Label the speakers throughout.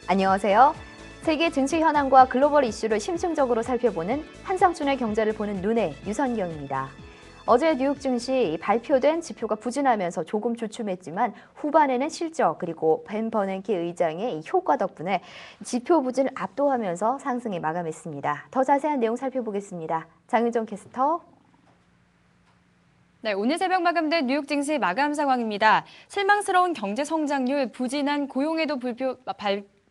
Speaker 1: 안녕하세요. 세계 증시 현황과 글로벌 이슈를 심층적으로 살펴보는 한상춘의 경제를 보는 눈의 유선경입니다. 어제 뉴욕 증시 발표된 지표가 부진하면서 조금 주춤했지만 후반에는 실적 그리고 벤 버냉키 의장의 효과 덕분에 지표 부진을 압도하면서 상승에 마감했습니다. 더 자세한 내용 살펴보겠습니다. 장윤정 캐스터.
Speaker 2: 네, 오늘 새벽 마감된 뉴욕 증시 마감 상황입니다. 실망스러운 경제 성장률, 부진한 고용에도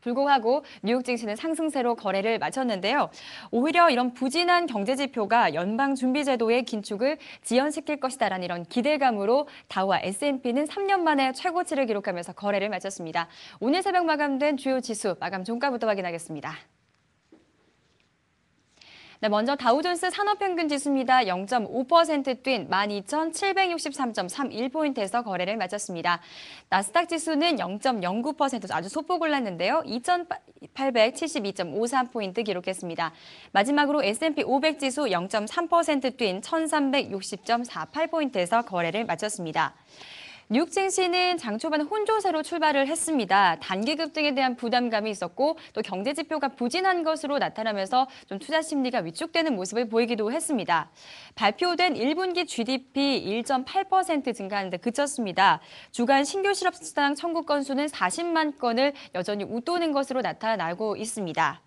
Speaker 2: 불구하고 뉴욕 증시는 상승세로 거래를 마쳤는데요. 오히려 이런 부진한 경제 지표가 연방준비제도의 긴축을 지연시킬 것이다라는 이런 기대감으로 다우와 S&P는 3년 만에 최고치를 기록하면서 거래를 마쳤습니다. 오늘 새벽 마감된 주요 지수 마감 종가부터 확인하겠습니다. 네, 먼저 다우존스 산업평균 지수입니다. 0.5% 뛴 12,763.31포인트에서 거래를 마쳤습니다. 나스닥 지수는 0.09% 아주 소폭 올랐는데요. 2,872.53포인트 기록했습니다. 마지막으로 S&P 500 지수 0.3% 뛴 1,360.48포인트에서 거래를 마쳤습니다. 뉴욕 증시는 장 초반 혼조세로 출발을 했습니다. 단기 급등에 대한 부담감이 있었고 또 경제 지표가 부진한 것으로 나타나면서 좀 투자 심리가 위축되는 모습을 보이기도 했습니다. 발표된 1분기 GDP 1.8% 증가하는 데 그쳤습니다. 주간 신규 실업수당 청구 건수는 40만 건을 여전히 웃도는 것으로 나타나고 있습니다.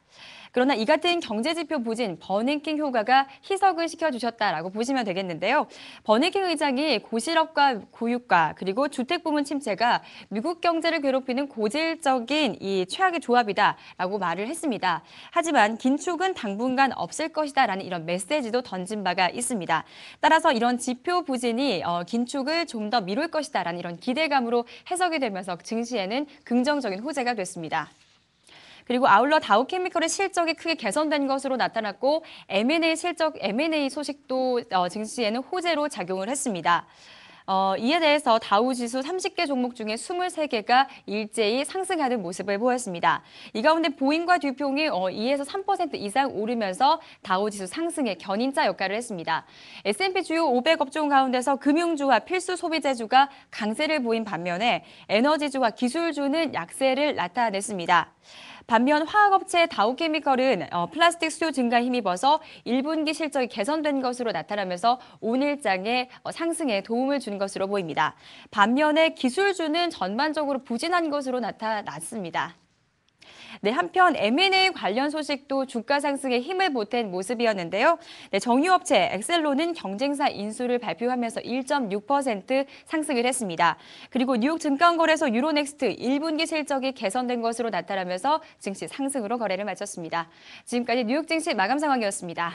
Speaker 2: 그러나 이 같은 경제지표 부진, 버냉킹 효과가 희석을 시켜주셨다라고 보시면 되겠는데요. 버냉킹 의장이 고실업과 고유가 그리고 주택 부문 침체가 미국 경제를 괴롭히는 고질적인 이 최악의 조합이다라고 말을 했습니다. 하지만 긴축은 당분간 없을 것이다라는 이런 메시지도 던진 바가 있습니다. 따라서 이런 지표 부진이 긴축을 좀 더 미룰 것이다라는 이런 기대감으로 해석이 되면서 증시에는 긍정적인 호재가 됐습니다. 그리고 아울러 다우케미컬의 실적이 크게 개선된 것으로 나타났고 M&A 소식도 증시에는 호재로 작용을 했습니다. 이에 대해서 다우지수 30개 종목 중에 23개가 일제히 상승하는 모습을 보였습니다. 이 가운데 보잉과 듀퐁이 2에서 3% 이상 오르면서 다우지수 상승의 견인자 역할을 했습니다. S&P 주요 500 업종 가운데서 금융주와 필수 소비재주가 강세를 보인 반면에 에너지주와 기술주는 약세를 나타냈습니다. 반면 화학업체 다우케미컬은 플라스틱 수요 증가에 힘입어서 1분기 실적이 개선된 것으로 나타나면서 오늘장의 상승에 도움을 준 것으로 보입니다. 반면에 기술주는 전반적으로 부진한 것으로 나타났습니다. 네, 한편 M&A 관련 소식도 주가 상승에 힘을 보탠 모습이었는데요. 네, 정유업체 엑셀론은 경쟁사 인수를 발표하면서 1.6% 상승을 했습니다. 그리고 뉴욕 증권거래소 유로넥스트 1분기 실적이 개선된 것으로 나타나면서 증시 상승으로 거래를 마쳤습니다. 지금까지 뉴욕 증시 마감 상황이었습니다.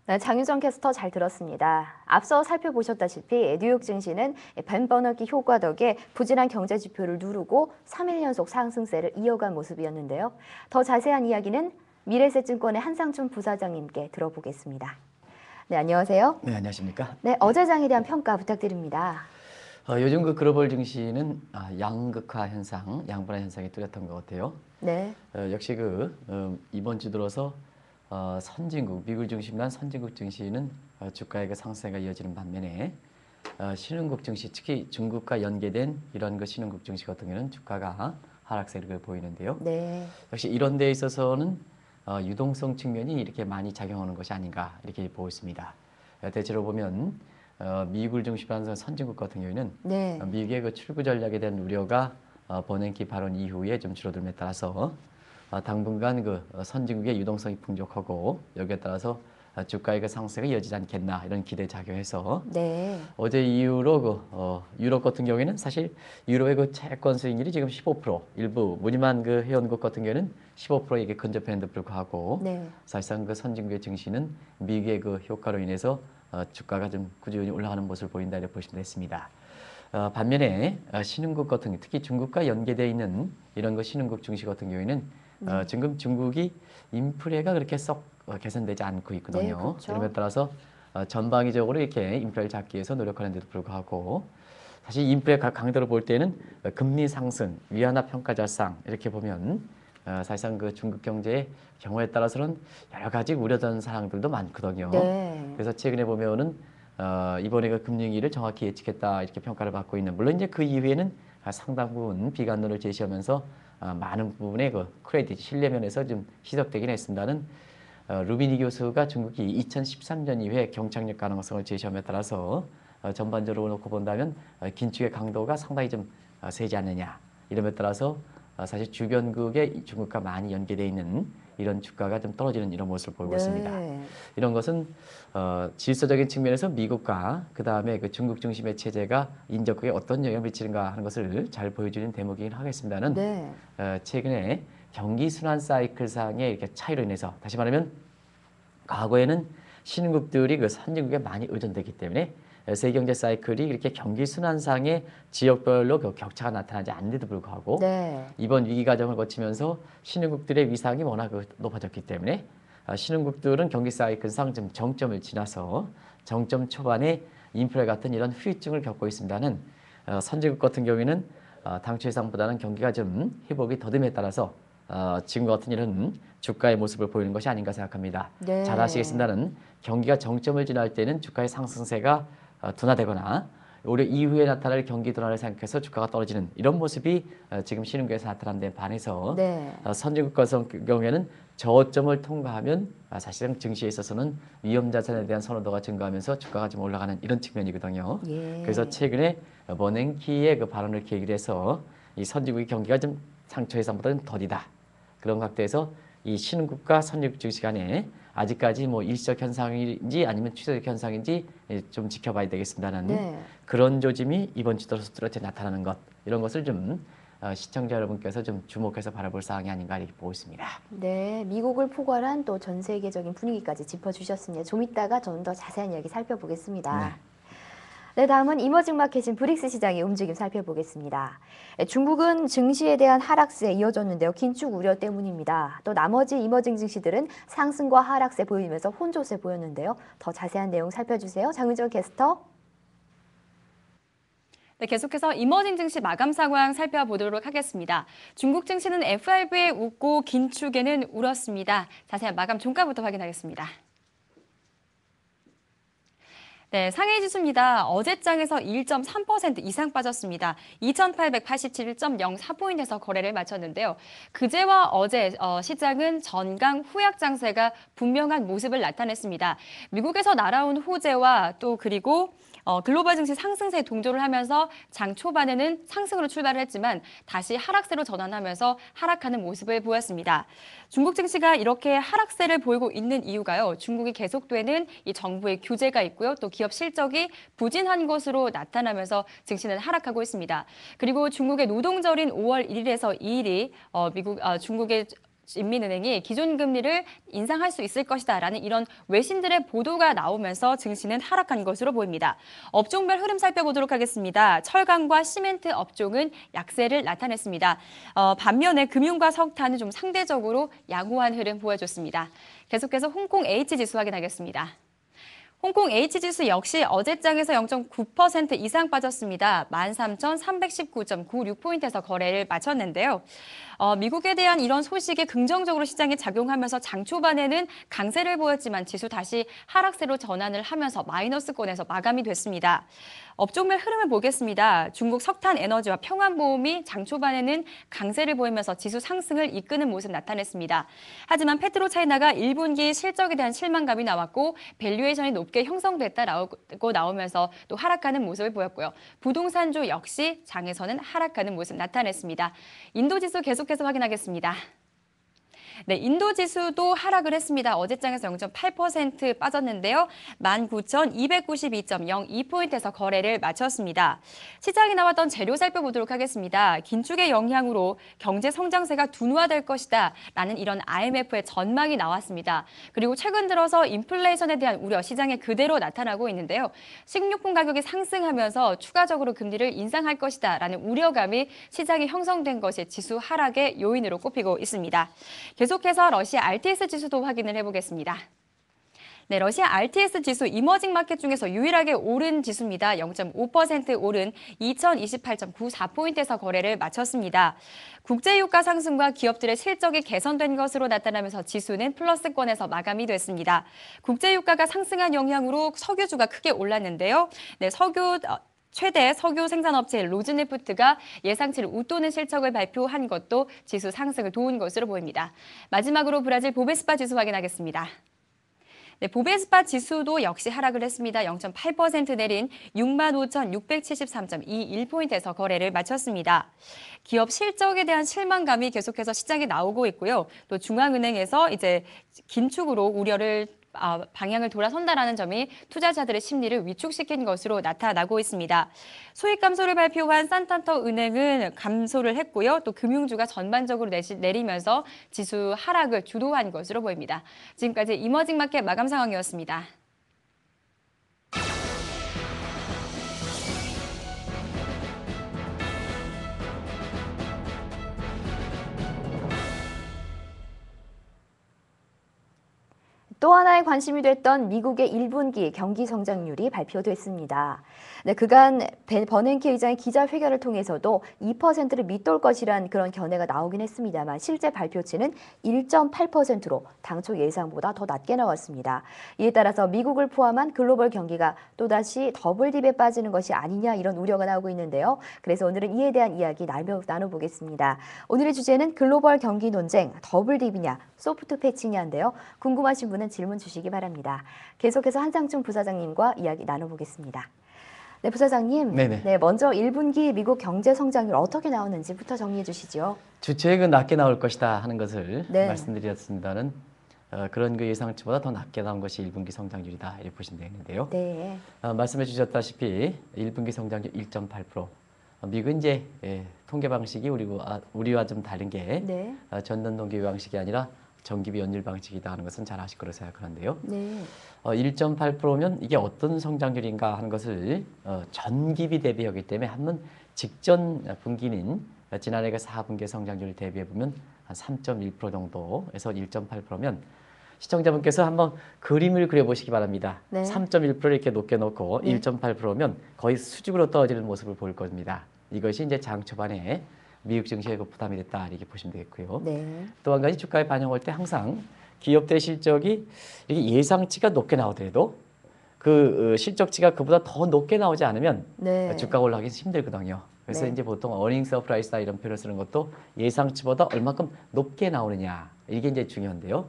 Speaker 1: 네, 장윤정 캐스터 잘 들었습니다. 앞서 살펴보셨다시피 뉴욕 증시는 벤 버냉키 효과 덕에 부진한 경제 지표를 누르고 3일 연속 상승세를 이어간 모습이었는데요. 더 자세한 이야기는 미래에셋증권의 한상춘 부사장님께 들어보겠습니다. 네, 안녕하세요.
Speaker 3: 네, 안녕하십니까?
Speaker 1: 네, 어제 장에 대한 평가 부탁드립니다.
Speaker 3: 요즘 그 글로벌 증시는 양극화 현상, 양분화 현상이 뚜렷한 것 같아요.
Speaker 1: 네.
Speaker 3: 역시 이번 주 들어서 선진국, 미국 중심으로 한 선진국 증시는 주가의 그 상승세가 이어지는 반면에 신흥국 증시, 특히 중국과 연계된 이런 그 신흥국 증시 같은 경우는 주가가 하락세를 보이는데요.
Speaker 1: 네.
Speaker 3: 역시 이런 데 있어서는 유동성 측면이 이렇게 많이 작용하는 것이 아닌가 이렇게 보고 있습니다. 대체로 보면 미국을 중심으로 한 선진국 같은 경우에는
Speaker 1: 네.
Speaker 3: 미국의 그 출구 전략에 대한 우려가 버냉키 발언 이후에 좀 줄어들음에 따라서 당분간 그 선진국의 유동성이 풍족하고 여기에 따라서 주가의 그 상승이 이어지지 않겠나 이런 기대 작용해서
Speaker 1: 네.
Speaker 3: 어제 이후로 유럽 같은 경우에는 사실 유럽의 그 채권 수익률이 지금 15% 일부 무늬만 그 회원국 같은 경우에는 15%에게 근접했는데 불구하고
Speaker 1: 네.
Speaker 3: 사실상 그 선진국의 증시는 미국의 그 효과로 인해서 주가가 좀 꾸준히 올라가는 모습을 보인다 이렇게 보시면 됐습니다. 반면에 신흥국 같은 경우 특히 중국과 연계되어 있는 이런 그 신흥국 증시 같은 경우에는 지금 중국이 인플레가 그렇게 썩 개선되지 않고
Speaker 1: 네,
Speaker 3: 있거든요.
Speaker 1: 그렇죠.
Speaker 3: 이런 것 따라서 전방위적으로 이렇게 인플레를 잡기 위해서 노력하는데도 불구하고 사실 인플레 강도를 볼 때는 금리 상승, 위안화 평가 절상 이렇게 보면 사실상 그 중국 경제의 경우에 따라서는 여러 가지 우려되는 사항들도 많거든요.
Speaker 1: 네.
Speaker 3: 그래서 최근에 보면은 이번에 그 금융위기를 정확히 예측했다 이렇게 평가를 받고 있는, 물론 이제 그 이후에는 상당 부분 비관론을 제시하면서 많은 부분의 그 크레딧 신뢰 면에서 좀 희석되긴 했습니다는 루비니 교수가 중국이 2013년 이후에 경착륙 가능성을 제시함에 따라서 전반적으로 놓고 본다면 긴축의 강도가 상당히 좀 세지 않느냐, 이름에 따라서 사실 주변국에 중국과 많이 연계되어 있는 이런 주가가 좀 떨어지는 이런 모습을 보이고 있습니다.
Speaker 1: 네.
Speaker 3: 이런 것은 질서적인 측면에서 미국과 그 다음에 그 중국 중심의 체제가 인접국에 어떤 영향을 미치는가 하는 것을 잘 보여주는 대목이긴 하겠습니다는
Speaker 1: 네.
Speaker 3: 최근에 경기 순환 사이클상의 이렇게 차이로 인해서, 다시 말하면 과거에는 신흥국들이 그 선진국에 많이 의존되기 때문에 세계 경제 사이클이 이렇게 경기 순환상의 지역별로 그 격차가 나타나지 않는데도 불구하고
Speaker 1: 네.
Speaker 3: 이번 위기 과정을 거치면서 신흥국들의 위상이 워낙 높아졌기 때문에 신흥국들은 경기 사이클상 좀 정점을 지나서 정점 초반에 인플레 같은 이런 후유증을 겪고 있습니다는 선진국 같은 경우에는 당초 예상보다는 경기가 좀 회복이 더듬에 따라서 지금 같은 이런 주가의 모습을 보이는 것이 아닌가 생각합니다.
Speaker 1: 네.
Speaker 3: 잘 아시겠습니다는 경기가 정점을 지날 때는 주가의 상승세가 둔화되거나 오히려 이후에 나타날 경기 둔화를 생각해서 주가가 떨어지는 이런 모습이 지금 신흥국에서 나타난 데 반해서
Speaker 1: 네.
Speaker 3: 선진국 같은 경우에는 저점을 통과하면 사실상 증시에 있어서는 위험 자산에 대한 선호도가 증가하면서 주가가 좀 올라가는 이런 측면이거든요.
Speaker 1: 예.
Speaker 3: 그래서 최근에 버냉키의 그 발언을 계기로 해서 이 선진국의 경기가 좀 상초 예상보다는 더디다, 그런 각도에서 이 신흥국과 선진국 증시 간에 아직까지 뭐 일시적 현상인지 아니면 추세적 현상인지 좀 지켜봐야 되겠습니다는
Speaker 1: 네.
Speaker 3: 그런 조짐이 이번 주 들어서 뚜렷이 나타나는 것, 이런 것을 좀 시청자 여러분께서 좀 주목해서 바라볼 사항이 아닌가 이렇게 보고 있습니다.
Speaker 1: 네, 미국을 포괄한 또 전 세계적인 분위기까지 짚어주셨습니다. 좀 이따가 좀 더 자세한 이야기 살펴보겠습니다. 네, 다음은 이머징 마켓인 브릭스 시장의 움직임 살펴보겠습니다. 중국은 증시에 대한 하락세에 이어졌는데요. 긴축 우려 때문입니다. 또 나머지 이머징 증시들은 상승과 하락세 보이면서 혼조세 보였는데요. 더 자세한 내용 살펴주세요. 장윤정 캐스터.
Speaker 2: 네, 계속해서 이머징 증시 마감 상황 살펴보도록 하겠습니다. 중국 증시는 FRB에 웃고 긴축에는 울었습니다. 자세한 마감 종가부터 확인하겠습니다. 네, 상해 지수입니다. 어제장에서 1.3% 이상 빠졌습니다. 2,887.04포인트에서 거래를 마쳤는데요. 그제와 어제 시장은 전강 후약 장세가 분명한 모습을 나타냈습니다. 미국에서 날아온 호재와 또 그리고 글로벌 증시 상승세에 동조를 하면서 장 초반에는 상승으로 출발을 했지만 다시 하락세로 전환하면서 하락하는 모습을 보였습니다. 중국 증시가 이렇게 하락세를 보이고 있는 이유가요. 중국이 계속되는 이 정부의 규제가 있고요. 또 기업 실적이 부진한 것으로 나타나면서 증시는 하락하고 있습니다. 그리고 중국의 노동절인 5월 1일에서 2일이 중국의 인민은행이 기존금리를 인상할 수 있을 것이다라는 이런 외신들의 보도가 나오면서 증시는 하락한 것으로 보입니다. 업종별 흐름 살펴보도록 하겠습니다. 철강과 시멘트 업종은 약세를 나타냈습니다. 반면에 금융과 석탄은 좀 상대적으로 양호한 흐름 보여줬습니다. 계속해서 홍콩 H지수 확인하겠습니다. 홍콩 H지수 역시 어제장에서 0.9% 이상 빠졌습니다. 13,319.96포인트에서 거래를 마쳤는데요. 미국에 대한 이런 소식이 긍정적으로 시장에 작용하면서 장 초반에는 강세를 보였지만 지수 다시 하락세로 전환을 하면서 마이너스권에서 마감이 됐습니다. 업종별 흐름을 보겠습니다. 중국 석탄 에너지와 평안보험이 장 초반에는 강세를 보이면서 지수 상승을 이끄는 모습 나타냈습니다. 하지만 페트로차이나가 1분기 실적에 대한 실망감이 나왔고 밸류에이션이 높게 형성됐다라고 나오면서 또 하락하는 모습을 보였고요. 부동산주 역시 장에서는 하락하는 모습 나타냈습니다. 인도지수 계속해서 확인하겠습니다. 네, 인도 지수도 하락을 했습니다. 어제장에서 0.8% 빠졌는데요. 19,292.02포인트에서 거래를 마쳤습니다. 시장에 나왔던 재료 살펴보도록 하겠습니다. 긴축의 영향으로 경제 성장세가 둔화될 것이다 라는 이런 IMF의 전망이 나왔습니다. 그리고 최근 들어서 인플레이션에 대한 우려 시장에 그대로 나타나고 있는데요. 식료품 가격이 상승하면서 추가적으로 금리를 인상할 것이다 라는 우려감이 시장에 형성된 것이 지수 하락의 요인으로 꼽히고 있습니다. 계속해서 러시아 RTS 지수도 확인을 해보겠습니다. 네, 러시아 RTS 지수 이머징 마켓 중에서 유일하게 오른 지수입니다. 0.5% 오른 2028.94포인트에서 거래를 마쳤습니다. 국제유가 상승과 기업들의 실적이 개선된 것으로 나타나면서 지수는 플러스권에서 마감이 됐습니다. 국제유가가 상승한 영향으로 석유주가 크게 올랐는데요. 네, 최대 석유 생산업체 로즈네프트가 예상치를 웃도는 실적을 발표한 것도 지수 상승을 도운 것으로 보입니다. 마지막으로 브라질 보베스파 지수 확인하겠습니다. 네, 보베스파 지수도 역시 하락을 했습니다. 0.8% 내린 65,673.21포인트에서 거래를 마쳤습니다. 기업 실적에 대한 실망감이 계속해서 시장에 나오고 있고요. 또 중앙은행에서 이제 긴축으로 우려를 방향을 돌아선다라는 점이 투자자들의 심리를 위축시킨 것으로 나타나고 있습니다. 소액 감소를 발표한 산탄터 은행은 감소를 했고요. 또 금융주가 전반적으로 내리면서 지수 하락을 주도한 것으로 보입니다. 지금까지 이머징 마켓 마감 상황이었습니다.
Speaker 1: 또 하나의 관심이 됐던 미국의 1분기 경기 성장률이 발표됐습니다. 네, 그간 버냉키 의장의 기자회견을 통해서도 2%를 밑돌 것이란 그런 견해가 나오긴 했습니다만 실제 발표치는 1.8%로 당초 예상보다 더 낮게 나왔습니다. 이에 따라서 미국을 포함한 글로벌 경기가 또다시 더블딥에 빠지는 것이 아니냐 이런 우려가 나오고 있는데요. 그래서 오늘은 이에 대한 이야기 나눠보겠습니다. 오늘의 주제는 글로벌 경기 논쟁, 더블딥이냐, 소프트 패치냐인데요. 궁금하신 분은 질문 주시기 바랍니다. 계속해서 한상중 부사장님과 이야기 나눠보겠습니다. 네, 부사장님.
Speaker 3: 네네.
Speaker 1: 네, 먼저 1분기 미국 경제 성장률 어떻게 나오는지부터 정리해 주시죠.
Speaker 3: 주책은 낮게 나올 것이다 하는 것을
Speaker 1: 네.
Speaker 3: 말씀드렸습니다는 그런 그 예상치보다 더 낮게 나온 것이 1분기 성장률이다 이렇게 보시면 되겠는데요.
Speaker 1: 네.
Speaker 3: 말씀해 주셨다시피 1분기 성장률 1.8%. 미국은 이제 통계 방식이 우리와 좀 다른 게
Speaker 1: 네.
Speaker 3: 전년 동기 방식이 아니라 정기비 연율 방식이다 하는 것은 잘 아실 거로 생각하는데요.
Speaker 1: 네.
Speaker 3: 1.8%면 이게 어떤 성장률인가 하는 것을 전기비 대비하기 때문에 한번 직전 분기는 지난해가 4분기 성장률을 대비해 보면 한 3.1% 정도에서 1.8%면 시청자분께서 한번 그림을 그려보시기 바랍니다.
Speaker 1: 네.
Speaker 3: 3.1%를 이렇게 높게 놓고
Speaker 1: 네.
Speaker 3: 1.8%면 거의 수직으로 떨어지는 모습을 볼 겁니다. 이것이 이제 장 초반에 미국 증시에 부담이 됐다 이렇게 보시면 되겠고요.
Speaker 1: 네.
Speaker 3: 또 한 가지 주가에 반영할 때 항상 기업들의 실적이 이게 예상치가 높게 나오더라도 그 실적치가 그보다 더 높게 나오지 않으면
Speaker 1: 네.
Speaker 3: 주가가 올라가기 힘들거든요. 그래서
Speaker 1: 네.
Speaker 3: 이제 보통 어닝 서프라이스다 이런 표현을 쓰는 것도 예상치보다 얼마큼 높게 나오느냐 이게 이제 중요한데요.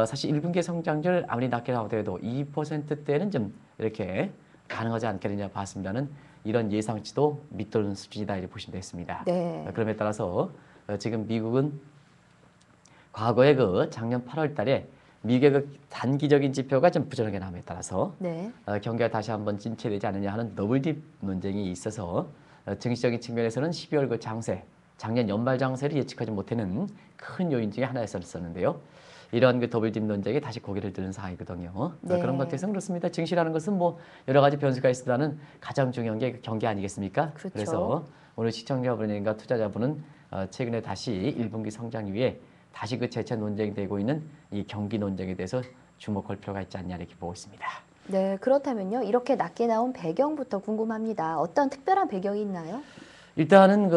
Speaker 3: 사실 1분기 성장률 아무리 낮게 나오더라도 2%대는 좀 이렇게 가능하지 않겠느냐 봤습니다는 이런 예상치도 밑도는 수준이다 이렇게 보시면 되겠습니다.
Speaker 1: 네.
Speaker 3: 그럼에 따라서 지금 미국은 과거에 그 작년 8월 달에 미국의 그 단기적인 지표가 좀 부진하게 나옴에 따라서
Speaker 1: 네.
Speaker 3: 경기가 다시 한번 침체되지 않느냐 하는 더블딥 논쟁이 있어서 증시적인 측면에서는 12월 그 장세, 작년 연말 장세를 예측하지 못하는 큰 요인 중에 하나였었는데요. 이러한 그 더블딥 논쟁에 다시 고개를 드는 상황이거든요.
Speaker 1: 네.
Speaker 3: 그런 것에서 그렇습니다. 증시라는 것은 뭐 여러 가지 변수가 있으다는 가장 중요한 게 경기 아니겠습니까?
Speaker 1: 그렇죠.
Speaker 3: 그래서 오늘 시청자분과 투자자분은 최근에 다시 1분기 성장률에 다시 그 재차 논쟁되고 있는 이 경기 논쟁에 대해서 주목할 필요가 있지 않냐 이렇게 보고 있습니다.
Speaker 1: 네, 그렇다면요. 이렇게 낮게 나온 배경부터 궁금합니다. 어떤 특별한 배경이 있나요?
Speaker 3: 일단은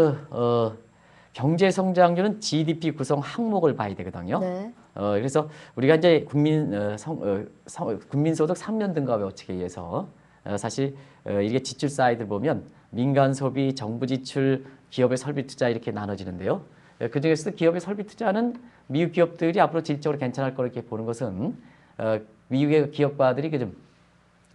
Speaker 3: 경제 성장률은 GDP 구성 항목을 봐야 되거든요.
Speaker 1: 네.
Speaker 3: 그래서 우리가 이제 국민소득 3년 등급의 원칙에 의해서 사실 이게 지출 사이드 보면 민간 소비, 정부 지출, 기업의 설비 투자 이렇게 나눠지는데요. 그 중에서도 기업의 설비 투자는 미국 기업들이 앞으로 질적으로 괜찮을 거로 이렇게 보는 것은 미국의 기업가들이 그 좀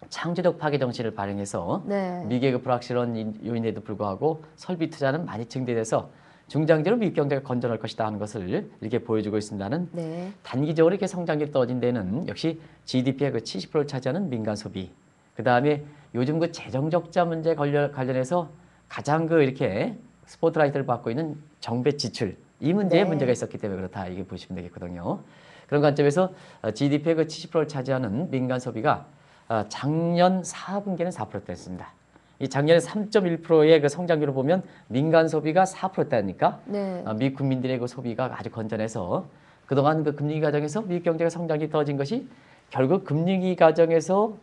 Speaker 3: 창조적 파괴 정신을 발휘해서
Speaker 1: 네.
Speaker 3: 미국의 그 불확실한 요인에도 불구하고 설비 투자는 많이 증대돼서 중장기로 미국 경제가 건전할 것이다 하는 것을 이렇게 보여주고 있습니다는
Speaker 1: 네.
Speaker 3: 단기적으로 이렇게 성장률이 떨어진 데는 역시 GDP의 그 70%를 차지하는 민간 소비, 그 다음에 요즘 그 재정 적자 문제 관련해서 가장 이렇게 스포트라이트를 받고 있는 정배 지출 이 문제에
Speaker 1: 네.
Speaker 3: 문제가 있었기 때문에 그렇다 이게 보시면 되겠거든요. 그런 관점에서 GDP의 그 70%를 차지하는 민간 소비가 작년 4분기는 4%대였습니다. 이 작년에 3.1%의 그 성장률을 보면 민간 소비가 4%대니까
Speaker 1: 네.
Speaker 3: 미 국민들의 그 소비가 아주 건전해서 그동안 그 금리기 과정에서 미국 경제가 성장이 떨어진 것이 결국 금리기 과정에서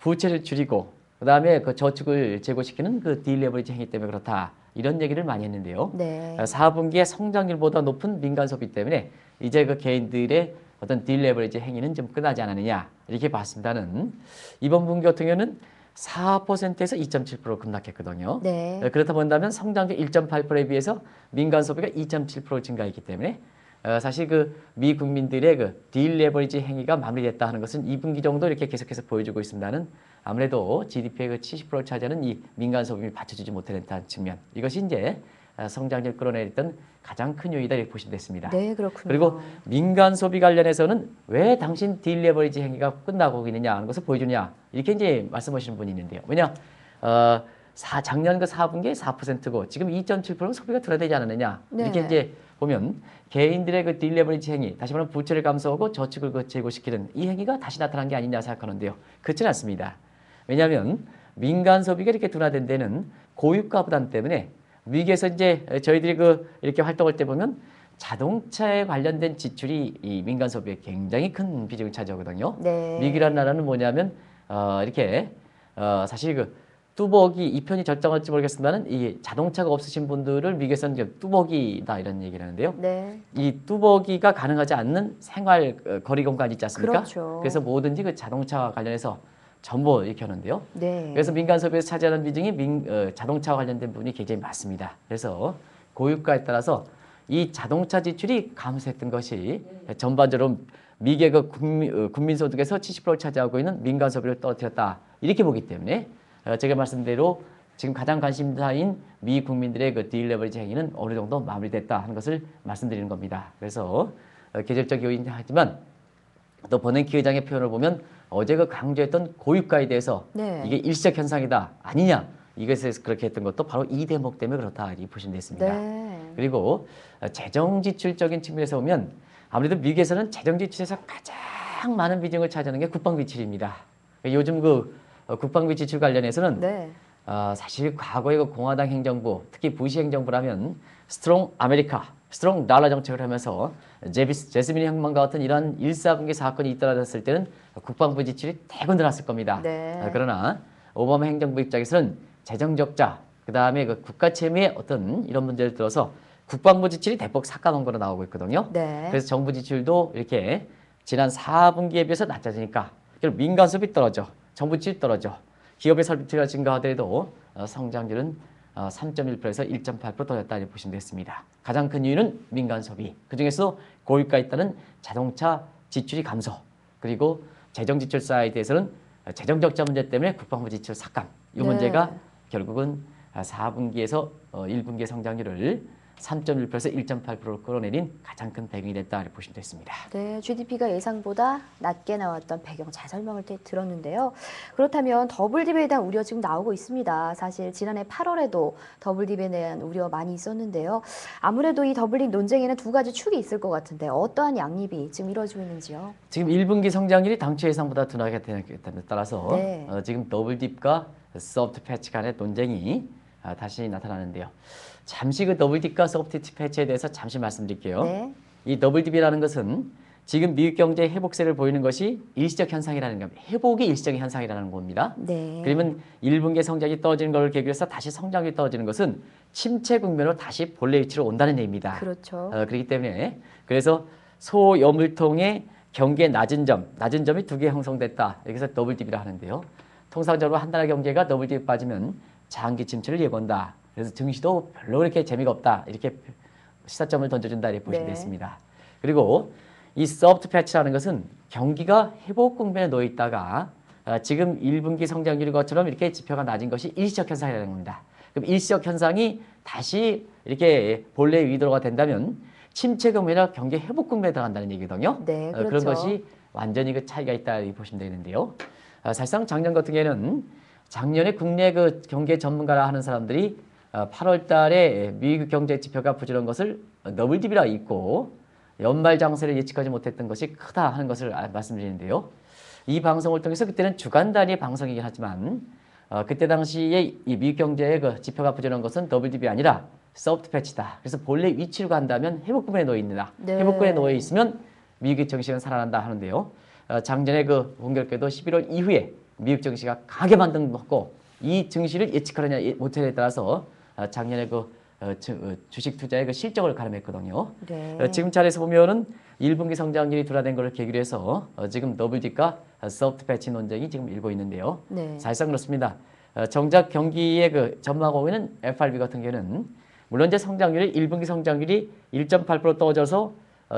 Speaker 3: 부채를 줄이고 그다음에 그 저축을 제고시키는 그 딜레버리지 행위 때문에 그렇다. 이런 얘기를 많이 했는데요.
Speaker 1: 네.
Speaker 3: 4분기에 성장률보다 높은 민간 소비 때문에 이제 그 개인들의 어떤 딜레버리지 행위는 좀 끝나지 않았느냐 이렇게 봤습니다는 이번 분기 같은 경우는 4%에서 2.7% 급락했거든요.
Speaker 1: 네.
Speaker 3: 그렇다 본다면 성장률 1.8%에 비해서 민간 소비가 2.7% 증가했기 때문에 사실 그 미 국민들의 그 딜레버리지 행위가 마무리됐다 하는 것은 2분기 정도 이렇게 계속해서 보여주고 있습니다는 아무래도 GDP의 그 70%를 차지하는 이 민간 소비를 받쳐주지 못했다는 측면 이것이 이제 성장률 끌어내렸던 가장 큰 요인이다 이렇게 보시면 됐습니다.
Speaker 1: 네, 그렇군요.
Speaker 3: 그리고 민간 소비 관련해서는 왜 당신 딜레버리지 행위가 끝나고 있느냐 하는 것을 보여주냐 이렇게 이제 말씀하시는 분이 있는데요. 왜냐 작년 그 4분기에 4%고 지금 2.7%는 소비가 둔화되지 않았느냐 이렇게
Speaker 1: 네.
Speaker 3: 이제 보면 개인들의 그 딜레버리지 행위 다시 말하면 부채를 감소하고 저축을 그 제고시키는 이 행위가 다시 나타난 게 아니냐 생각하는데요. 그렇지는 않습니다. 왜냐하면 민간 소비가 이렇게 둔화된 데는 고유가 부담 때문에 미국에서 이제 저희들이 그 이렇게 활동할 때 보면 자동차에 관련된 지출이 이 민간 소비에 굉장히 큰 비중을 차지하거든요.
Speaker 1: 네.
Speaker 3: 미국이라는 나라는 뭐냐면 이렇게 사실 그 뚜벅이 이 편이 적정할지 모르겠습니다만 이 자동차가 없으신 분들을 미국에서는 이제 뚜벅이다 이런 얘기를 하는데요.
Speaker 1: 네.
Speaker 3: 이 뚜벅이가 가능하지 않는 생활 거리 공간 있지 않습니까?
Speaker 1: 그렇죠.
Speaker 3: 그래서 뭐든지 그 자동차와 관련해서 전부 이렇게 하는데요.
Speaker 1: 네.
Speaker 3: 그래서 민간 소비에서 차지하는 비중이 자동차와 관련된 부분이 굉장히 많습니다. 그래서 고유가에 따라서 이 자동차 지출이 감소했던 것이 전반적으로 미국의 그 국민 소득에서 70%를 차지하고 있는 민간 소비를 떨어뜨렸다. 이렇게 보기 때문에 제가 말씀대로 지금 가장 관심사인 미 국민들의 그 딜레버리지 행위는 어느 정도 마무리됐다 하는 것을 말씀드리는 겁니다. 그래서 계절적 요인이긴 하지만 또 버냉키 의장의 표현을 보면 어제 그 강조했던 고유가에 대해서
Speaker 1: 네.
Speaker 3: 이게 일시적 현상이다 아니냐 이것에 그렇게 했던 것도 바로 이 대목 때문에 그렇다 이렇게 보시면 됐습니다.
Speaker 1: 네.
Speaker 3: 그리고 재정 지출적인 측면에서 보면 아무래도 미국에서는 재정 지출에서 가장 많은 비중을 차지하는 게 국방비 지출입니다. 요즘 그 국방비 지출 관련해서는
Speaker 1: 네.
Speaker 3: 사실 과거의 그 공화당 행정부 특히 부시 행정부라면 스트롱 아메리카 스트롱 달러 정책을 하면서 제스민 형만과 같은 이런 1·4분기 사건이 잇따라졌을 때는 국방부 지출이 대거 늘었을 겁니다.
Speaker 1: 네.
Speaker 3: 그러나 오바마 행정부 입장에서는 재정 적자, 그 다음에 그 국가 채무의 어떤 이런 문제를 들어서 국방부 지출이 대폭 삭감한 거로 나오고 있거든요.
Speaker 1: 네.
Speaker 3: 그래서 정부 지출도 이렇게 지난 4분기에 비해서 낮아지니까 결국 민간 소비 떨어져, 정부 지출 떨어져, 기업의 설비가 증가하더라도 성장률은 3.1%에서 1.8% 떨어졌다 이렇게 보시면 되겠습니다. 가장 큰 이유는 민간 소비, 그중에서 고유가에 있다는 자동차 지출이 감소, 그리고 재정 지출 사이드에서는 재정 적자 문제 때문에 국방부 지출 삭감, 이
Speaker 1: 네.
Speaker 3: 문제가 결국은 4분기에서 1분기의 성장률을 3.1%에서 1.8%로 끌어내린 가장 큰 배경이 됐다 이렇게 보시면 됐습니다.
Speaker 1: 네, GDP가 예상보다 낮게 나왔던 배경 잘 설명을 들었는데요. 그렇다면 더블딥에 대한 우려 지금 나오고 있습니다. 사실 지난해 8월에도 더블딥에 대한 우려 많이 있었는데요. 아무래도 이 더블딥 논쟁에는 두 가지 축이 있을 것 같은데 어떠한 양립이 지금 이루어지고 있는지요?
Speaker 3: 지금 1분기 성장률이 당초 예상보다 둔하게 되는 데 따라서
Speaker 1: 네.
Speaker 3: 지금 더블딥과 소프트 패치 간의 논쟁이 다시 나타나는데요. 잠시 그 더블딥과 소프트 패치에 대해서 잠시 말씀드릴게요.
Speaker 1: 네.
Speaker 3: 이 더블딥이라는 것은 지금 미국 경제의 회복세를 보이는 것이 일시적 현상이라는 겁니다. 회복이 일시적 현상이라는 겁니다.
Speaker 1: 네.
Speaker 3: 그러면 1분기 성장이 떨어지는 걸 계기로 해서 다시 성장이 떨어지는 것은 침체 국면으로 다시 본래 위치로 온다는 얘기입니다.
Speaker 1: 그렇죠.
Speaker 3: 그렇기 때문에 그래서 소여물통의 경기의 낮은 점이 두 개 형성됐다. 여기서 더블딥이라 하는데요. 통상적으로 한 나라 경제가 더블딥 빠지면 장기 침체를 예고한다. 그래서 증시도 별로 그렇게 재미가 없다. 이렇게 시사점을 던져준다. 이렇게 보시면
Speaker 1: 네.
Speaker 3: 됐습니다. 그리고 이 소프트 패치라는 것은 경기가 회복 국면에 놓여 있다가 지금 1분기 성장률인 것처럼 이렇게 지표가 낮은 것이 일시적 현상이라는 겁니다. 그럼 일시적 현상이 다시 이렇게 본래 위도가 된다면 침체 국면이나 경기 회복 국면에 들어간다는 얘기거든요.
Speaker 1: 네,
Speaker 3: 그런
Speaker 1: 그렇죠.
Speaker 3: 것이 완전히 그 차이가 있다 이렇게 보시면 되는데요. 사실상 작년 같은 경우에는 작년에 국내 그 경제 전문가라 하는 사람들이 8월 달에 미국 경제 지표가 부진한 것을 더블딥이라 있고 연말 장세를 예측하지 못했던 것이 크다 하는 것을 말씀드리는데요. 이 방송을 통해서 그때는 주간 단위 방송이긴 하지만 그때 당시에 이 미국 경제의 그 지표가 부진한 것은 더블딥이 아니라 소프트 패치다. 그래서 본래 위치로 간다면 회복권에 놓여 있느냐.
Speaker 1: 네.
Speaker 3: 회복권에 놓여 있으면 미국 증시는 살아난다 하는데요. 작년에 그 공교롭게도 11월 이후에 미국 증시가 강하게 반등했고 이 증시를 예측하느냐 못하느냐에 따라서 작년에 그 주식 투자의 그 실적을 가름했거든요.
Speaker 1: 네.
Speaker 3: 지금 차례에서 보면은 1분기 성장률이 둔화된 것을 계기로 해서 지금 WD가 소프트 패치 논쟁이 지금 일고 있는데요.
Speaker 1: 네.
Speaker 3: 사실상 그렇습니다. 정작 경기의 그 전망하고 있는 FRB 같은 경우는 물론 이제 성장률이 1분기 성장률이 1.8% 떨어져서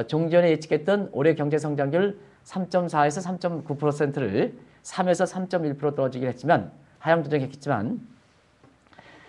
Speaker 3: 종전에 예측했던 올해 경제 성장률 3.4에서 3.9%를 3에서 3.1% 떨어지긴 했지만 하향 조정했겠지만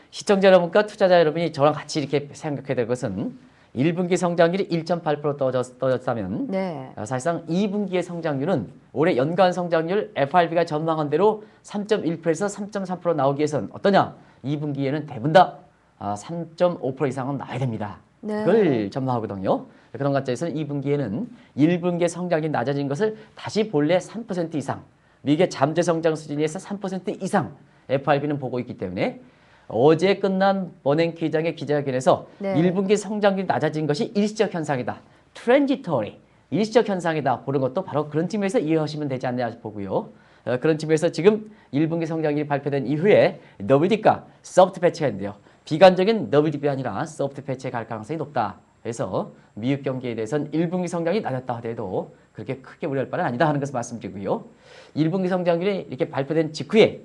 Speaker 3: 시청자 여러분과 투자자 여러분이 저랑 같이 이렇게 생각해야 될 것은 1분기 성장률이 1.8% 떨어졌다면
Speaker 1: 네.
Speaker 3: 사실상 2분기의 성장률은 올해 연간 성장률 FRB가 전망한 대로 3.1%에서 3.3% 나오기 위해서는 어떠냐? 2분기에는 대부분 다 3.5% 이상은 나와야 됩니다.
Speaker 1: 네.
Speaker 3: 그걸 전망하거든요. 그런 관점에서는 2분기에는 1분기의 성장이 낮아진 것을 다시 본래 3% 이상, 미국의 잠재 성장 수준에서 3% 이상 FRB는 보고 있기 때문에 어제 끝난 버냉키 의장의 기자회견에서
Speaker 1: 네.
Speaker 3: 1분기 성장률이 낮아진 것이 일시적 현상이다. 트랜지터리, 일시적 현상이다. 보는 것도 바로 그런 측면에서 이해하시면 되지 않냐 보고요. 그런 측면에서 지금 1분기 성장률이 발표된 이후에 WD가 소프트 패치가 있는데요. 비관적인 WD가 아니라 소프트 패치에 갈 가능성이 높다. 그래서 미국 경기에 대해서는 1분기 성장이 낮았다 하더라도 그렇게 크게 우려할 바는 아니다 하는 것을 말씀드리고요. 1분기 성장률이 이렇게 발표된 직후에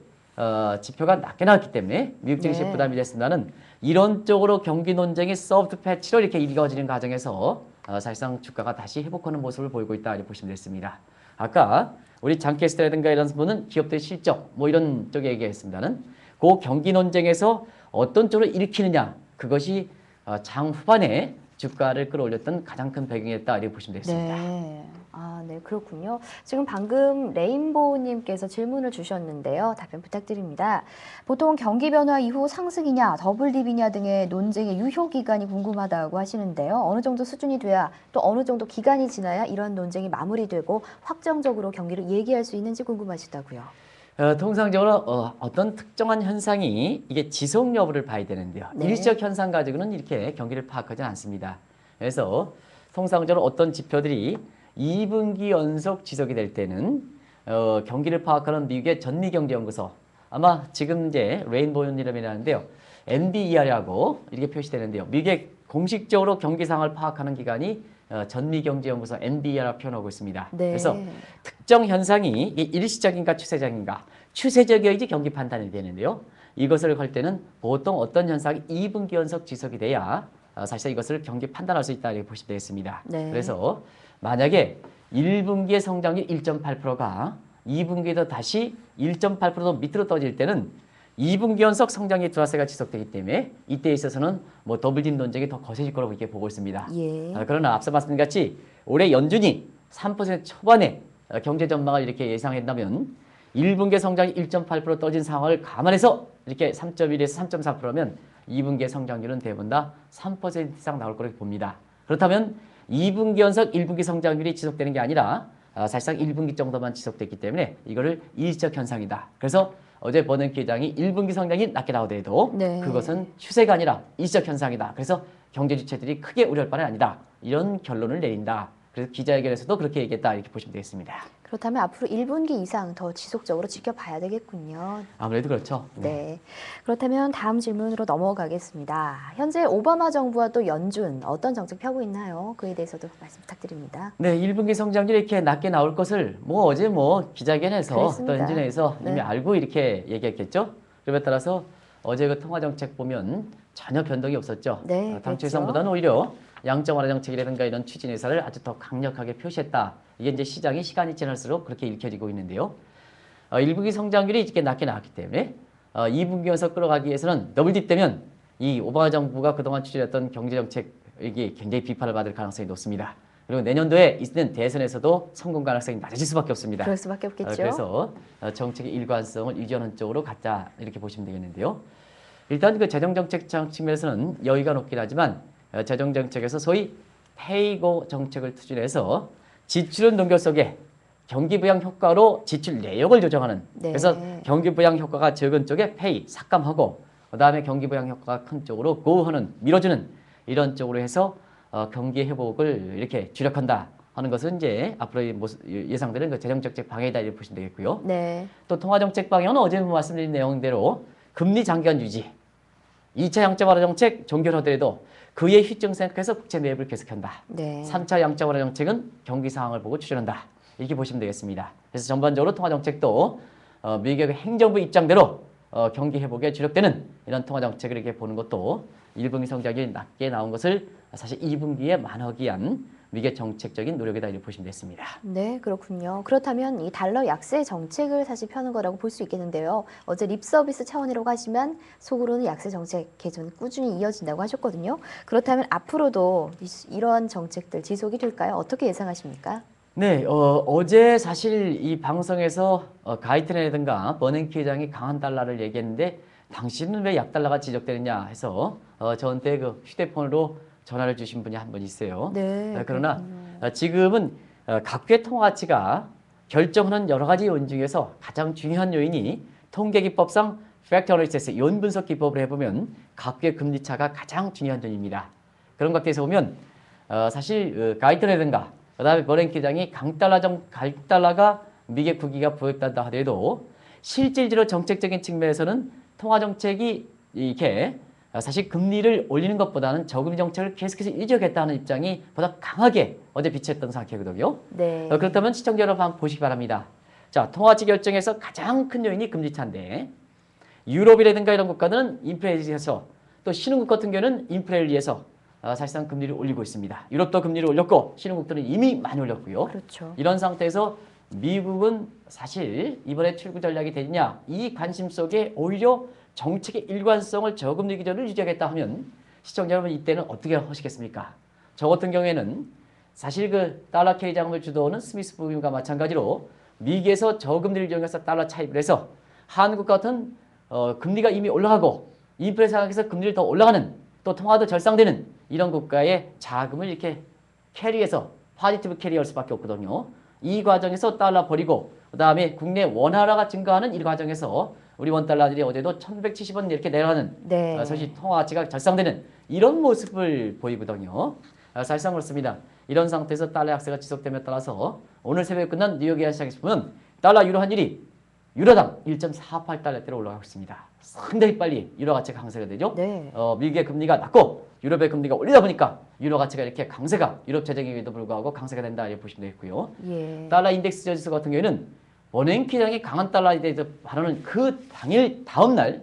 Speaker 3: 지표가 낮게 나왔기 때문에 미국 증시
Speaker 1: 네.
Speaker 3: 부담이 됐습니다는 이론적으로 경기 논쟁이 소프트 패치로 이렇게 이루어지는 과정에서 사실상 주가가 다시 회복하는 모습을 보이고 있다 이렇게 보시면 됐습니다. 아까 우리 장캐스트라든가 이런 분은 기업들 실적 뭐 이런 쪽에 얘기했습니다는 그 경기 논쟁에서 어떤 쪽으로 일으키느냐 그것이 장 후반에 주가를 끌어올렸던 가장 큰 배경이었다 이렇게 보시면 되겠습니다.
Speaker 1: 네. 아, 네, 그렇군요. 지금 방금 레인보우님께서 질문을 주셨는데요. 답변 부탁드립니다. 보통 경기 변화 이후 상승이냐, 더블 딥이냐 등의 논쟁의 유효 기간이 궁금하다고 하시는데요. 어느 정도 수준이 돼야 또 어느 정도 기간이 지나야 이런 논쟁이 마무리되고 확정적으로 경기를 얘기할 수 있는지 궁금하시다고요.
Speaker 3: 통상적으로 어떤 특정한 현상이 이게 지속 여부를 봐야 되는데요.
Speaker 1: 네.
Speaker 3: 일시적 현상 가지고는 이렇게 경기를 파악하지 않습니다. 그래서 통상적으로 어떤 지표들이 2분기 연속 지속이 될 때는 경기를 파악하는 미국의 전미경제연구소 아마 지금 이제 레인보우님이라는데요. NBER이라고 이렇게 표시되는데요. 미국의 공식적으로 경기 상황을 파악하는 기관이 전미경제연구소 NBER라고 표현하고 있습니다.
Speaker 1: 네.
Speaker 3: 그래서 특정 현상이 이게 일시적인가 추세적인가 추세적이어야지 경기 판단이 되는데요. 이것을 할 때는 보통 어떤 현상이 2분기 연속 지속이 돼야 사실 이것을 경기 판단할 수 있다 이렇게 보시면 되겠습니다.
Speaker 1: 네.
Speaker 3: 그래서 만약에 1분기의 성장률 1.8%가 2분기에도 다시 1.8% 밑으로 떨어질 때는 2분기 연속 성장의 둔화세가 지속되기 때문에 이때에 있어서는 뭐 더블딥 논쟁이 더 거세질 거라고 이렇게 보고 있습니다.
Speaker 1: 예.
Speaker 3: 그러나 앞서 말씀드린 같이 올해 연준이 3% 초반에 경제 전망을 이렇게 예상한다면 1분기 성장이 1.8% 떨어진 상황을 감안해서 이렇게 3.1에서 3.4%면 2분기의 성장률은 대부분 다 3% 이상 나올 거라고 봅니다. 그렇다면 2분기 연속 1분기 성장률이 지속되는 게 아니라 사실상 1분기 정도만 지속됐기 때문에 이거를 일시적 현상이다. 그래서 어제 버냉키 회장이 1분기 성장이 낮게 나오더라도
Speaker 1: 네.
Speaker 3: 그것은 추세가 아니라 일시적 현상이다. 그래서 경제 주체들이 크게 우려할 바는 아니다. 이런 결론을 내린다. 그래서 기자회견에서도 그렇게 얘기했다. 이렇게 보시면 되겠습니다.
Speaker 1: 그렇다면 앞으로 1분기 이상 더 지속적으로 지켜봐야 되겠군요.
Speaker 3: 아무래도 그렇죠.
Speaker 1: 네. 그렇다면 다음 질문으로 넘어가겠습니다. 현재 오바마 정부와 또 연준 어떤 정책 펴고 있나요? 그에 대해서도 말씀 부탁드립니다.
Speaker 3: 네, 1분기 성장률이 이렇게 낮게 나올 것을 뭐 어제 뭐 기자회견에서
Speaker 1: 그랬습니다.
Speaker 3: 또 연준에서 이미
Speaker 1: 네.
Speaker 3: 알고 이렇게 얘기했겠죠. 그에 따라서 어제 그 통화 정책 보면 전혀 변동이 없었죠.
Speaker 1: 네,
Speaker 3: 당초
Speaker 1: 그랬죠.
Speaker 3: 예상보다는 오히려 양적 완화 정책이라든가 이런 추진 의사를 아주 더 강력하게 표시했다. 이게 이제 시장이 시간이 지날수록 그렇게 읽혀지고 있는데요. 1분기 성장률이 이렇게 낮게 나왔기 때문에 2분기 연속 끌어가기 위해서는 더블딥 되면 이 오바마 정부가 그동안 추진했던 경제 정책이 굉장히 비판을 받을 가능성이 높습니다. 그리고 내년도에 있는 대선에서도 성공 가능성이 낮아질 수밖에 없습니다.
Speaker 1: 그럴 수밖에 없겠죠.
Speaker 3: 그래서 정책의 일관성을 유지하는 쪽으로 갖자 이렇게 보시면 되겠는데요. 일단 그 재정 정책 측면에서는 여유가 높긴 하지만 재정 정책에서 소위 페이고 정책을 추진해서 지출은 동결 속에 경기 부양 효과로 지출 내역을 조정하는
Speaker 1: 네.
Speaker 3: 그래서 경기 부양 효과가 적은 쪽에 페이 삭감하고 그다음에 경기 부양 효과가 큰 쪽으로 고하는 밀어주는 이런 쪽으로 해서 경기 회복을 이렇게 주력한다 하는 것은 이제 앞으로 예상되는 그 재정정책 방향이다 이렇게 보시면 되겠고요.
Speaker 1: 네.
Speaker 3: 또 통화정책 방향은 어제 말씀드린 내용대로 금리 장기간 유지, 2차 양적 완화 정책 종결하더라도 그의 휘증 생각해서 국채 매입을 계속한다.
Speaker 1: 네.
Speaker 3: 3차 양적 완화 정책은 경기 상황을 보고 추진한다. 이렇게 보시면 되겠습니다. 그래서 전반적으로 통화정책도 미국의 행정부 입장대로 경기 회복에 주력되는 이런 통화정책을 이렇게 보는 것도 1분기 성장이 낮게 나온 것을 사실 2분기에 만회하기 위한 미국의 정책적인 노력이다 이렇게 보시면 됐습니다.
Speaker 1: 네, 그렇군요. 그렇다면 이 달러 약세 정책을 사실 펴는 거라고 볼 수 있겠는데요. 어제 립 서비스 차원이라고 하지만 속으로는 약세 정책 개선 꾸준히 이어진다고 하셨거든요. 그렇다면 앞으로도 이런 정책들 지속이 될까요? 어떻게 예상하십니까?
Speaker 3: 네, 어제 사실 이 방송에서 가이튼이라든가 버냉키 회장이 강한 달러를 얘기했는데 당신은 왜 약달러가 지적되느냐 해서 저한테 그 휴대폰으로 전화를 주신 분이 한 분 있어요.
Speaker 1: 네.
Speaker 3: 그러나 지금은 각국의 통화 가치가 결정하는 여러 가지 요인 중에서 가장 중요한 요인이 통계기법상 팩터 어널리시스 요인 분석 기법을 해보면 각국의 금리 차가 가장 중요한 요인입니다. 그런 각도에서 보면 사실 가이튼이라든가 그다음에 버냉키 회장이 강달러가 미국의 국위가 부여했다 하더라도 실질적으로 정책적인 측면에서는 통화 정책이 이렇게 사실 금리를 올리는 것보다는 저금리 정책을 계속해서 유지하겠다는 입장이 보다 강하게 어제 비쳤던 상태거든요.
Speaker 1: 네.
Speaker 3: 그렇다면 시청자 여러분 한번 보시기 바랍니다. 자, 통화치 결정에서 가장 큰 요인이 금리 차인데 유럽이라든가 이런 국가들은 인플레에 의해서 또 신흥국 같은 경우는 인플레를 위해서 사실상 금리를 올리고 있습니다. 유럽도 금리를 올렸고 신흥국들은 이미 많이 올렸고요.
Speaker 1: 그렇죠.
Speaker 3: 이런 상태에서 미국은 사실 이번에 출구 전략이 되느냐 이 관심 속에 오히려 정책의 일관성을 저금리 기조를 유지하겠다 하면 시청자 여러분 이때는 어떻게 하시겠습니까? 저 같은 경우에는 사실 그 달러 K 자금을 주도하는 스미스 부임과 마찬가지로 미국에서 저금리를 이용해서 달러 차입을 해서 한국 같은 금리가 이미 올라가고 인플레 상황에서 금리를 더 올라가는 또 통화도 절상되는 이런 국가의 자금을 이렇게 캐리해서 파지티브 캐리할 수밖에 없거든요. 이 과정에서 달러 버리고 그다음에 국내 원화가 증가하는 이 과정에서 우리 원달러들이 어제도 1,170원 이렇게 내려가는
Speaker 1: 네.
Speaker 3: 사실 통화 가치가 절상되는 이런 모습을 보이거든요. 사실상 그렇습니다. 이런 상태에서 달러 약세가 지속됨에 따라서 오늘 새벽에 끝난 뉴욕의 시장에서 보면 달러 유로 환율이 유로당 1.48달러대로 올라가고 있습니다. 상당히 빨리 유로 가치가 강세가 되죠.
Speaker 1: 네.
Speaker 3: 미국의 금리가 낮고 유럽의 금리가 올리다 보니까 유로 가치가 이렇게 강세가 유럽 재정에도 불구하고 강세가 된다 이렇게 보시면 되겠고요.
Speaker 1: 예.
Speaker 3: 달러 인덱스 지수 같은 경우에는 버냉키 회장이 강한 달러에 대해서 발언은 그 당일 다음 날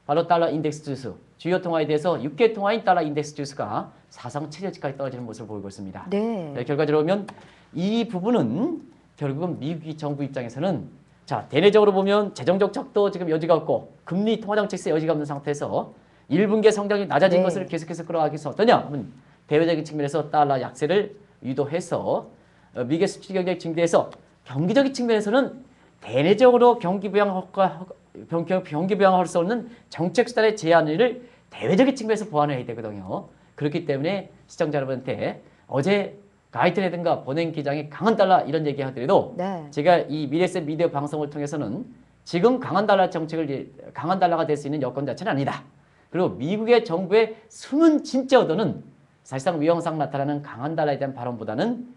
Speaker 3: 바로 달러 인덱스 지수 주요 통화에 대해서 6개 통화인 달러 인덱스 지수가 사상 최저치까지 떨어지는 모습을 보이고 있습니다.
Speaker 1: 네.
Speaker 3: 결과적으로 보면 이 부분은 결국은 미국 정부 입장에서는 자 대내적으로 보면 재정적 척도 지금 여지가 없고 금리 통화 정책세 여지가 없는 상태에서 1분기 성장이 낮아진
Speaker 1: 네.
Speaker 3: 것을 계속해서 끌어가기 위해서 어떠냐 하면 대외적인 측면에서 달러 약세를 유도해서 미국의 수출 경쟁 증대해서 경기적인 측면에서는 대내적으로 경기 부양할 수 없는 정책 수단의 제한을 대외적인 측면에서 보완을 해야 되거든요. 그렇기 때문에 시청자 여러분한테 어제 가이튼이라든가 버냉키 기장이 강한 달러 이런 얘기 하더라도
Speaker 1: 네.
Speaker 3: 제가 이 미래셋 미디어 방송을 통해서는 지금 강한 달러 정책을 강한 달러가 될 수 있는 여건 자체는 아니다. 그리고 미국의 정부의 숨은 진짜 의도는 사실상 위험상 나타나는 강한 달러에 대한 발언보다는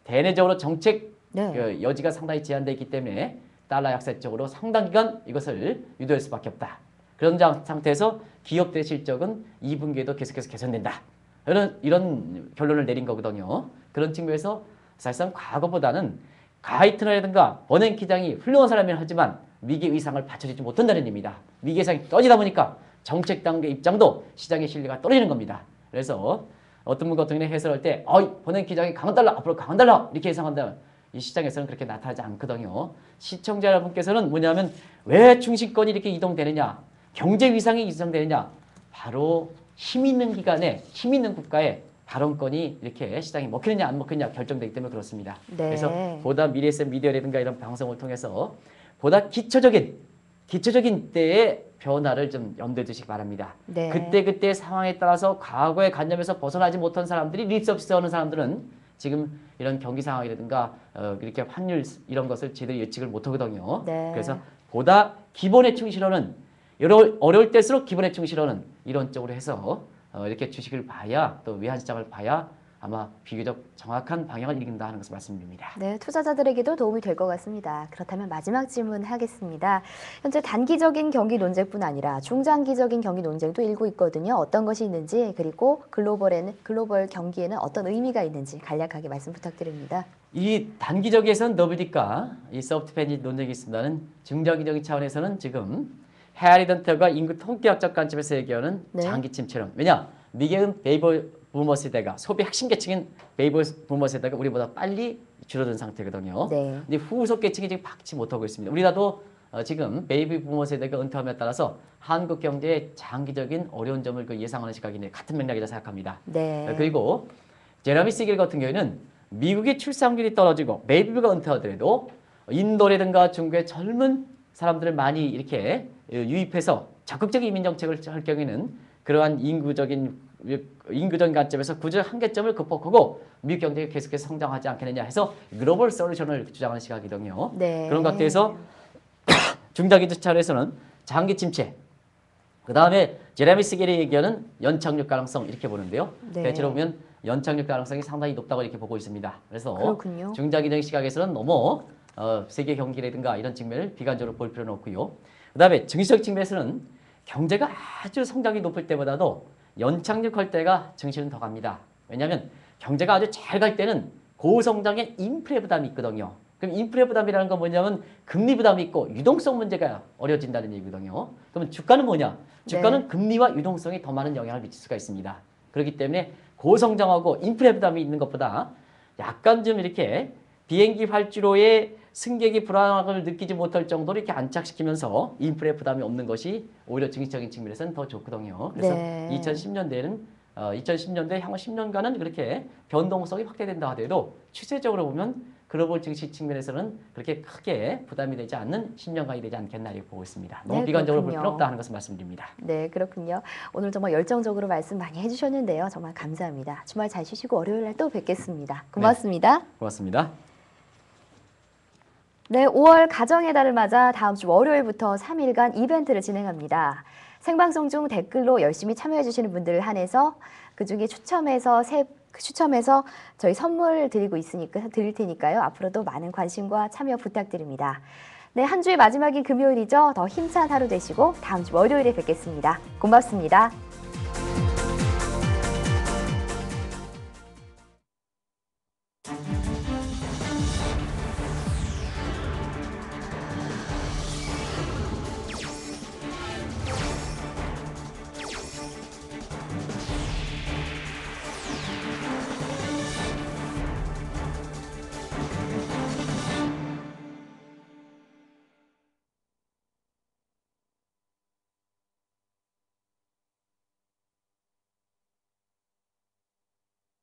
Speaker 3: 대내적으로 정책
Speaker 1: 네.
Speaker 3: 여지가 상당히 제한되어 있기 때문에 달러 약세 쪽으로 상당 기간 이것을 유도할 수밖에 없다. 그런 상태에서 기업들의 실적은 2분기에도 계속해서 개선된다. 이런 결론을 내린 거거든요. 그런 측면에서 사실상 과거보다는 가이튼이라든가 버냉키 기장이 훌륭한 사람이긴 하지만 미국의 의상을 받쳐주지 못한다는 의미입니다. 미국의 의상이 떨어지다 보니까 정책 단계 입장도 시장의 신뢰가 떨어지는 겁니다. 그래서 어떤 분 같은 경우는 해설할 때 버냉키 기장이 강한 달러 앞으로 강한 달러 이렇게 예상한다면 이 시장에서는 그렇게 나타나지 않거든요. 시청자 여러분께서는 뭐냐면 왜 중심권이 이렇게 이동되느냐, 경제 위상이 이동되느냐, 바로 힘 있는 기관에 힘 있는 국가에 발언권이 이렇게 시장이 먹히느냐 안 먹히느냐 결정되기 때문에 그렇습니다.
Speaker 1: 네.
Speaker 3: 그래서 보다 미래에셋 미디어라든가 이런 방송을 통해서 보다 기초적인 때의 변화를 좀 염두에 두시기 바랍니다.
Speaker 1: 네.
Speaker 3: 그때 상황에 따라서 과거의 관념에서 벗어나지 못한 사람들이 립서비스 하는 사람들은 지금 이런 경기 상황이라든가 이렇게 환율 이런 것을 제대로 예측을 못하거든요.
Speaker 1: 네.
Speaker 3: 그래서 보다 기본에 충실하는 어려울 때일수록 기본에 충실하는 이런 쪽으로 해서 이렇게 주식을 봐야 또 외환시장을 봐야 아마 비교적 정확한 방향을 이긴다 하는 것을 말씀드립니다.
Speaker 1: 네, 투자자들에게도 도움이 될 것 같습니다. 그렇다면 마지막 질문 하겠습니다. 현재 단기적인 경기 논쟁뿐 아니라 중장기적인 경기 논쟁도 일고 있거든요. 어떤 것이 있는지 그리고 글로벌 경기에는 어떤 의미가 있는지 간략하게 말씀 부탁드립니다.
Speaker 3: 이 단기적에서는 더블디가 이 소프트펜이 논쟁이 있습니다는 중장기적인 차원에서는 지금 헤아리던트가 인구 통계학적 관점에서 얘기하는
Speaker 1: 네.
Speaker 3: 장기 침체론. 왜냐? 미국은 베이비 부머 세대가 소비 핵심 계층인 베이비 부머 세대가 우리보다 빨리 줄어든 상태거든요.
Speaker 1: 네.
Speaker 3: 근데 후속 계층이 지금 박지 못하고 있습니다. 우리나라도 지금 베이비 부머 세대가 은퇴함에 따라서 한국 경제의 장기적인 어려운 점을 예상하는 시각인데 같은 맥락이라 생각합니다.
Speaker 1: 네.
Speaker 3: 그리고 제레미 시길 같은 경우에는 미국의 출산율이 떨어지고 베이비부가 은퇴하더라도 인도라든가 중국의 젊은 사람들을 많이 이렇게 유입해서 적극적인 이민 정책을 할 경우에는 그러한 인구적인 관점에서 구조적 한계점을 극복하고 미국 경제가 계속해서 성장하지 않겠느냐 해서 글로벌 솔루션을 주장하는 시각이거든요.
Speaker 1: 네.
Speaker 3: 그런 것들에서 중장기적 차원에서는 장기 침체, 그 다음에 제레미 시겔이 얘기하는 연착륙 가능성 이렇게 보는데요.
Speaker 1: 네.
Speaker 3: 대체로 보면 연착륙 가능성이 상당히 높다고 이렇게 보고 있습니다. 그래서
Speaker 1: 그렇군요.
Speaker 3: 중장기적인 시각에서는 너무 세계 경기라든가 이런 측면을 비관적으로 볼 필요는 없고요. 그 다음에 증시적 측면에서는 경제가 아주 성장이 높을 때보다도 연착륙할 때가 증시는 더 갑니다. 왜냐하면 경제가 아주 잘 갈 때는 고성장의 인플레 부담이 있거든요. 그럼 인플레 부담이라는 건 뭐냐면 금리 부담이 있고 유동성 문제가 어려워진다는 얘기거든요. 그러면 주가는 뭐냐? 주가는
Speaker 1: 네.
Speaker 3: 금리와 유동성이 더 많은 영향을 미칠 수가 있습니다. 그렇기 때문에 고성장하고 인플레 부담이 있는 것보다 약간 좀 이렇게 비행기 활주로에 승객이 불안함을 느끼지 못할 정도로 이렇게 안착시키면서 인플레 부담이 없는 것이 오히려 증시적인 측면에서는 더 좋거든요. 그래서
Speaker 1: 네.
Speaker 3: 2010년대 향후 10년간은 그렇게 변동성이 확대된다 하더라도 추세적으로 보면 글로벌 증시 측면에서는 그렇게 크게 부담이 되지 않는 10년간이 되지 않겠나 이렇게 보고 있습니다. 너무
Speaker 1: 네,
Speaker 3: 비관적으로 볼
Speaker 1: 그렇군요.
Speaker 3: 필요 없다 하는 것을 말씀드립니다.
Speaker 1: 네, 그렇군요. 오늘 정말 열정적으로 말씀 많이 해주셨는데요. 정말 감사합니다. 주말 잘 쉬시고 월요일 날 또 뵙겠습니다. 고맙습니다.
Speaker 3: 고맙습니다.
Speaker 1: 네, 5월 가정의 달을 맞아 다음 주 월요일부터 3일간 이벤트를 진행합니다. 생방송 중 댓글로 열심히 참여해 주시는 분들을 한해서 그중에 추첨해서 저희 선물 드릴 테니까요. 앞으로도 많은 관심과 참여 부탁드립니다. 네, 한 주의 마지막인 금요일이죠. 더 힘찬 하루 되시고 다음 주 월요일에 뵙겠습니다. 고맙습니다.